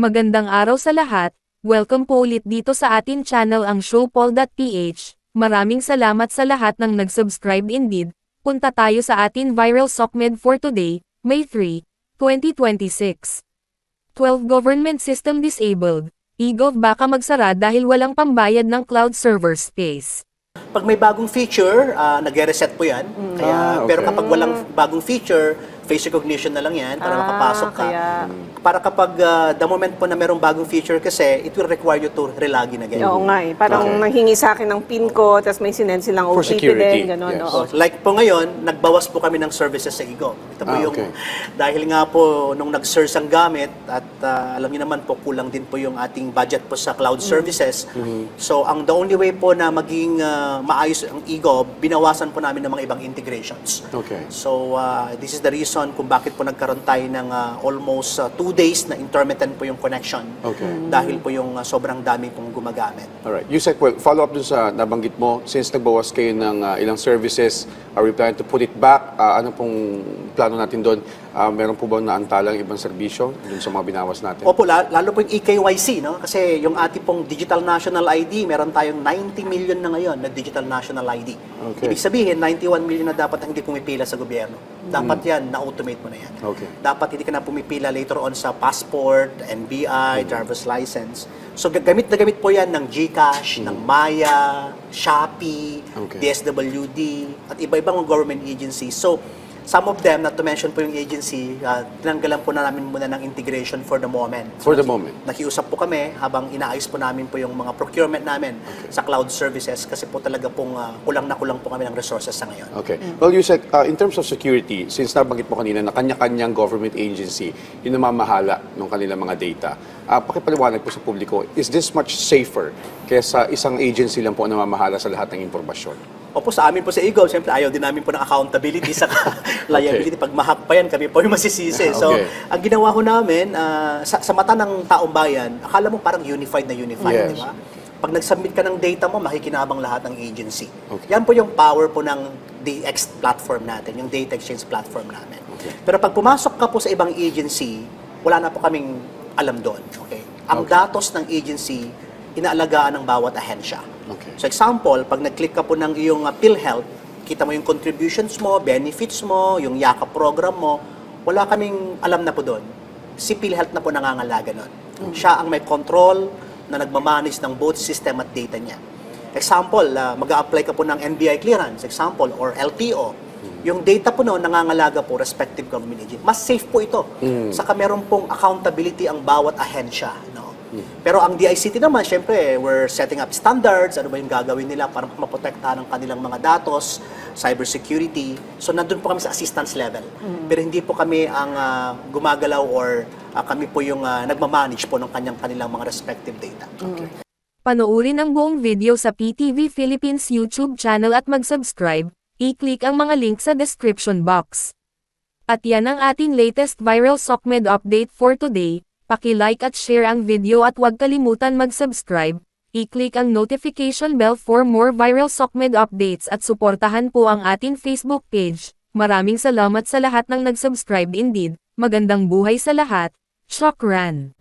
Magandang araw sa lahat, welcome po ulit dito sa atin channel ang Showpol.ph. Maraming salamat sa lahat ng nag-subscribe indeed. Punta tayo sa atin viral SOCMED for today, May 3, 2026. 12 government system disabled. eGov baka magsara dahil walang pambayad ng cloud server space. Pag may bagong feature, nag-reset po yan. Kaya, okay. Pero kapag walang bagong feature, face recognition na lang yan para makapasok ka. Para kapag the moment po na merong bagong feature kasi, it will require you to relog in again. Oo nga eh. Parang nanghingi sa akin ng PIN ko, tapos may sinend silang For OTP security, din. Ganun, yes. oo. Like po ngayon, nagbawas po kami ng services sa eGov. Ito po yung, dahil nga po nung nag-surge ang gamit at alam niyo naman po, kulang din po yung ating budget po sa cloud services. So, the only way po na maging maayos ang eGov, binawasan po namin ng mga ibang integrations. Okay. So, this is the reason kung bakit po nagkaroon tayo ng almost 2 days na intermittent po yung connection. Okay. Dahil po yung sobrang dami pong gumagamit. Alright. Yusek, well, follow up dun sa nabanggit mo, since nagbawas kayo ng ilang services, are we planning to put it back? Ano pong plano natin doon? Meron po ba naantalang ibang serbisyo dun sa mga binawas natin? Opo, lalo po yung eKYC, no? Kasi yung ating pong Digital National ID, meron tayong 90 million na ngayon na Digital National ID. Okay. Ibig sabihin, 91 million na dapat hindi pumipila sa gobyerno. Dapat yan, na-automate mo na yan. Okay. Dapat hindi ka na pumipila later on sa passport, NBI, driver's license. So gamit na gamit po yan ng GCash, ng Maya, Shopee, DSWD, at iba-ibang government agencies. So, some of them, not to mention po yung agency, tinanggalan po na namin muna ng integration for the moment. For the moment. Nakiusap po kami habang inaayos po namin po yung mga procurement namin sa cloud services kasi po talaga pong kulang na kulang po kami ng resources sa ngayon. Okay. Well, Yusek, in terms of security, since nabanggit mo kanina na kanya-kanyang government agency yung namamahala ng kanilang mga data, pakipaliwanag po sa publiko, is this much safer kaysa isang agency lang po namamahala sa lahat ng impormasyon? Opo, sa amin po sa eGov, siyempre ayaw din namin po ng accountability sa liability. Pag mahak pa yan, kami po yung masisisi. So, ang ginawa ko namin, sa mata ng taong bayan, akala mo parang unified na unified, di ba? Pag nag-submit ka ng data mo, makikinabang lahat ng agency. Yan po yung power po ng DX platform natin, yung data exchange platform namin. Pero pag pumasok ka po sa ibang agency, wala na po kaming alam doon. Okay? Ang datos ng agency, inaalagaan ng bawat ahensya. So example, pag nag-click ka po ng iyong PhilHealth, kita mo yung contributions mo, benefits mo, yung YAKA program mo, wala kaming alam na po doon. Si PhilHealth na po nangangalaga nun. Siya ang may control na nagmamanage ng both system at data niya. Example, mag-a-apply ka po ng NBI clearance, example, or LTO. Yung data po noon nangangalaga po respective government agency. Mas safe po ito. Saka meron pong accountability ang bawat ahensya. No? Pero ang DICT naman, syempre, we're setting up standards, ano ba yung gagawin nila para maprotektahan ang kanilang mga datos, cybersecurity. So, nandun po kami sa assistance level. Pero hindi po kami ang gumagalaw or kami po yung nagmamanage po ng kanilang mga respective data. Panoorin ang buong video sa PTV Philippines YouTube channel at mag-subscribe, i-click ang mga link sa description box. At yan ang ating latest viral SOCMED update for today. Paki-like at share ang video at huwag kalimutan mag-subscribe. I-click ang notification bell for more viral SOCMED updates at suportahan po ang ating Facebook page. Maraming salamat sa lahat ng nag-subscribe indeed. Magandang buhay sa lahat. Shukran.